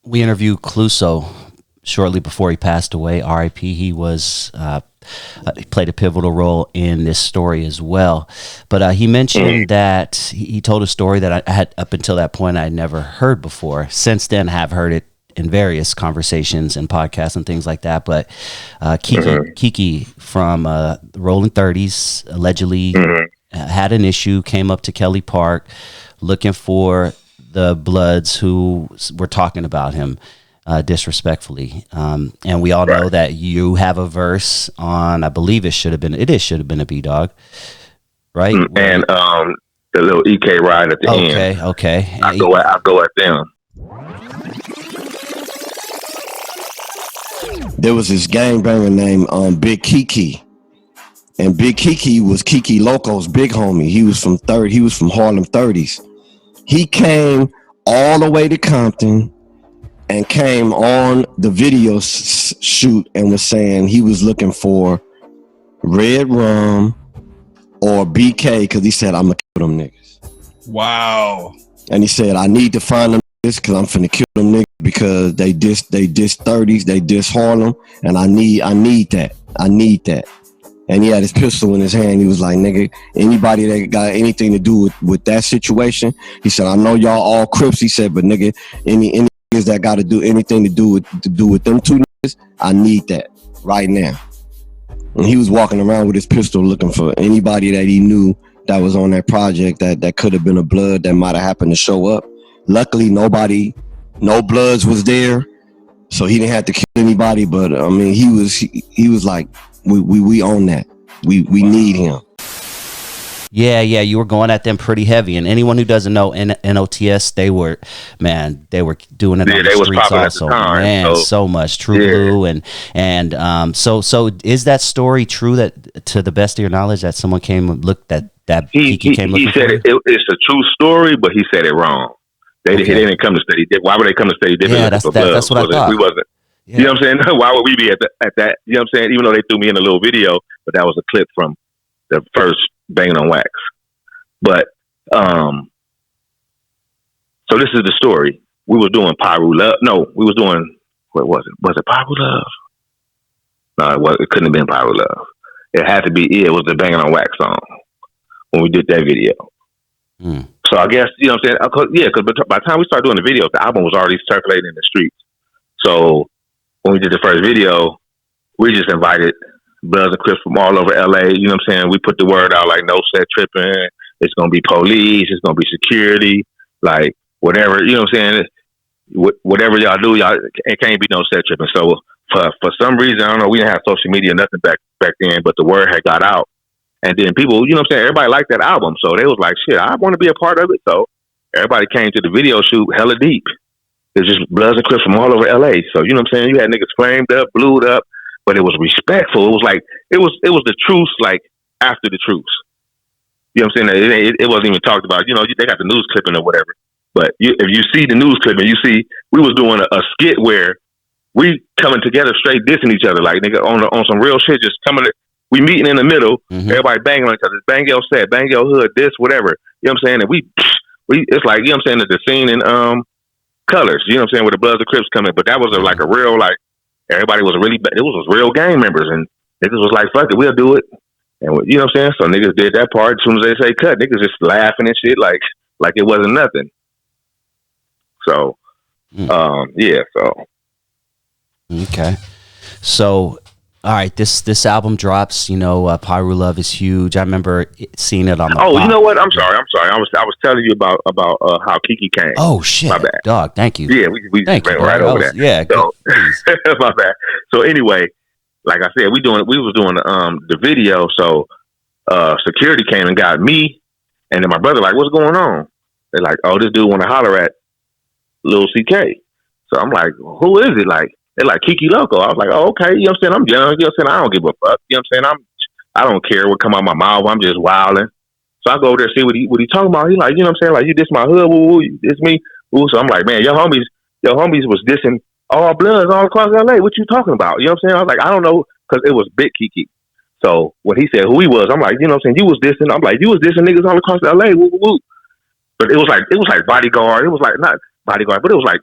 we interviewed Cluso shortly before he passed away, R.I.P. He was he played a pivotal role in this story as well. But he mentioned that he told a story that I had up until that point I'd never heard before. Since then, I have heard it in various conversations and podcasts and things like that. But Kiki from R0LLN 3Os allegedly had an issue, came up to Kelly Park looking for the Bloods who were talking about him disrespectfully. And we all know that you have a verse on, I believe it should have been a B-Dog, right? And the little EK ride at the end. Okay. I go at them. There was this gangbanger named Big Kiki. And Big Kiki was Kiki Loco's big homie. He was from R0LLN 3Os. He came all the way to Compton and came on the video shoot and was saying he was looking for Red Rum or BK because he said, I'm going to kill them niggas. Wow. And he said, I need to find them niggas because I'm finna kill them niggas because they diss 3Os, they diss Harlem, and I need that. And he had his pistol in his hand. He was like, nigga, anybody that got anything to do with that situation, he said, I know y'all all Crips, he said, but nigga, any niggas that got to do anything to do with them two niggas, I need that right now. And he was walking around with his pistol looking for anybody that he knew that was on that project that could have been a Blood that might have happened to show up. Luckily, no Bloods was there, so he didn't have to kill anybody. But I mean, he was like, we own that. We need him. Yeah, you were going at them pretty heavy. And anyone who doesn't know NOTS, they were doing it on the streets also. Man, so much True Blue and so is that story true, that to the best of your knowledge that someone came and looked at that Kiki came looking for? He said it's a true story, but he said it wrong. They didn't come to study. Why would they come to study? That's what I thought. We wasn't. Yeah. You know what I'm saying? Why would we be at that? You know what I'm saying? Even though they threw me in a little video, but that was a clip from the first Bangin on Wax. But so this is the story. We was doing PlRUS. No, we was doing, what was it? Was it PlRUS? No, it couldn't have been PlRUS. It had to be. It was the Bangin on Wax song when we did that video. So I guess, you know what I'm saying? Yeah, because by the time we started doing the videos, the album was already circulating in the streets. So when we did the first video, we just invited Bloods and Crips from all over LA. You know what I'm saying? We put the word out like, no set tripping. It's going to be police. It's going to be security. Like, whatever. You know what I'm saying? Whatever y'all do, it can't be no set tripping. So for some reason, I don't know, we didn't have social media, nothing back then, but the word had got out. And then people, you know what I'm saying? Everybody liked that album. So they was like, shit, I want to be a part of it. So everybody came to the video shoot hella deep. It's just Bloods and Crips from all over LA. So, you know what I'm saying? You had niggas flamed up, blued up, but it was respectful. It was like, it was the truce, like after the truce. You know what I'm saying? It wasn't even talked about. You know, they got the news clipping or whatever. But if you see the news clipping, you see we was doing a skit where we coming together straight dissing each other. Like, nigga, on some real shit, just coming to, we meeting in the middle, everybody banging on each other. Bang your set, bang your hood, this, whatever. You know what I'm saying? And we it's like, you know what I'm saying, the scene in Colors, you know what I'm saying, where the Bloods and Crips come in. But that was like a real, like, everybody was it was real gang members, and niggas was like, fuck it, we'll do it. And you know what I'm saying? So niggas did that part. As soon as they say cut, niggas just laughing and shit like it wasn't nothing. So yeah, so okay. So all right, this album drops. You know, Pyro Love is huge. I remember seeing it on the you know what? I'm sorry. I was telling you about how Kiki came. Oh shit, my bad, dog. Thank you. Yeah, we thank you, right over that. Yeah, so, my bad. So anyway, like I said, we was doing the video. So security came and got me, and then my brother like, what's going on? They're like, oh, this dude want to holler at Lil CK. So I'm like, who is it? Like. They're like Kiki Loco. I was like, oh, okay. You know what I'm saying? I'm young. You know what I'm saying? I don't give a fuck. You know what I'm saying? I don't care what come out my mouth. I'm just wilding. So I go over there and see what he talking about. He like, you know what I'm saying? Like, you diss my hood. Woo, woo. You diss me. Woo. So I'm like, man, your homies was dissing all Bloods all across LA. What you talking about? You know what I'm saying? I was like, I don't know, because it was Big Kiki. So when he said who he was, I'm like, you know what I'm saying? You was dissing. I'm like, you was dissing niggas all across LA. Woo, woo, woo. But it was like Bodyguard. It was like not Bodyguard, but it was like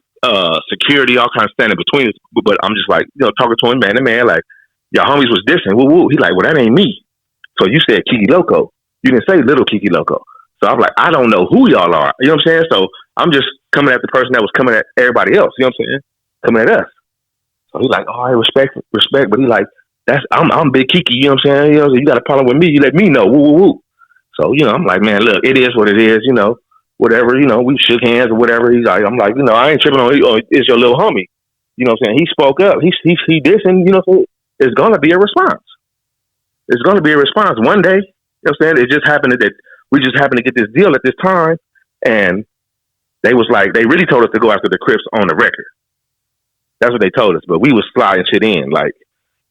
security, all kind of standing between us. But I'm just like, talking to him, man to man, like, your homies was dissing. Woo woo. He like, well, that ain't me. So you said Kiki Loco. You didn't say little Kiki Loco. So I'm like, I don't know who y'all are. You know what I'm saying? So I'm just coming at the person that was coming at everybody else. You know what I'm saying? Coming at us. So he's like, all right, respect. But he like, I'm Big Kiki. You know what I'm saying? So you got a problem with me? You let me know. Woo woo woo. So I'm like, man, look, it is what it is. Whatever. We shook hands or whatever. He's like, I'm like, I ain't tripping on it. It's your little homie. You know what I'm saying? He spoke up. He dissing. You know what I'm saying? It's gonna be a response. It's gonna be a response one day. You know what I'm saying? It just happened that we just happened to get this deal at this time, and they was like, they really told us to go after the Crips on the record. That's what they told us, but we was sliding shit in. Like,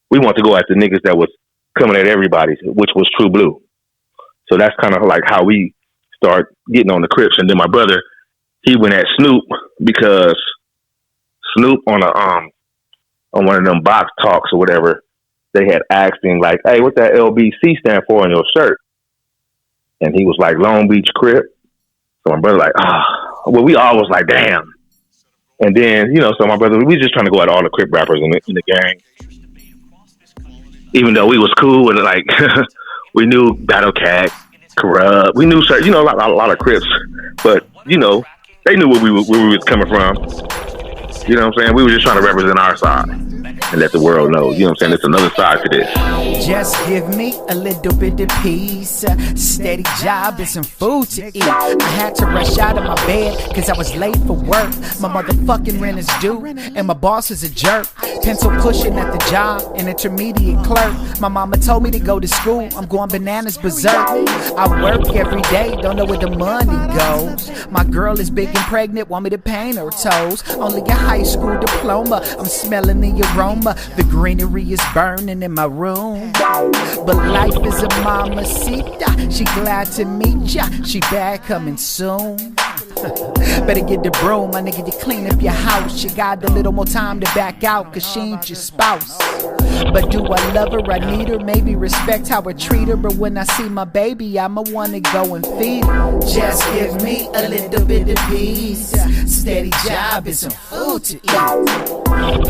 we want to go after niggas that was coming at everybody, which was True Blue. So that's kind of like how we start getting on the Crips. And then my brother, he went at Snoop because Snoop on one of them box talks or whatever, they had asked him like, hey, what that LBC stand for on your shirt? And he was like, Long Beach Crip. So my brother like, well, we all was like, damn. And then, so my brother, we just trying to go at all the Crip rappers in the gang. Even though we was cool and like, we knew Battle Cat, Corrupt, we knew, a lot of Crips, but, they knew where we was coming from. You know what I'm saying? We were just trying to represent our side and let the world know. You know what I'm saying? It's another side to this. Just give me a little bit of peace, steady job and some food to eat. I had to rush out of my bed because I was late for work. My motherfucking rent is due and my boss is a jerk. Pencil pushing at the job, an intermediate clerk. My mama told me to go to school. I'm going bananas berserk. I work every day, don't know where the money goes. My girl is big and pregnant, want me to paint her toes. Only a high school diploma, I'm smelling the aroma. The greenery is burning in my room. But life is a mamacita. She glad to meet ya. She bad coming soon. Better get the broom, my nigga, to clean up your house. You got a little more time to back out, cause she ain't your spouse. But do I love her? I need her. Maybe respect how I treat her. But when I see my baby, I'ma wanna go and feed her. Just give me a little bit of peace, steady job and some food to eat.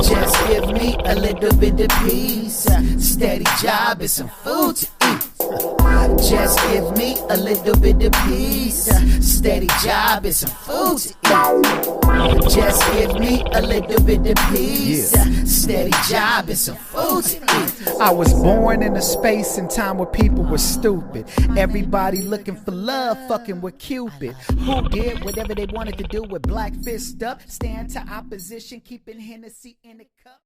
Just give me a little bit of peace, steady job and some food to eat. Just give me a little bit of peace, steady job and some food to eat. Just give me a little bit of peace, steady job and some food to eat. I was born in a space and time where people were stupid. Everybody looking for love, fucking with Cupid. Who did whatever they wanted to do with black fist up, stand to opposition, keeping Hennessy in the cup.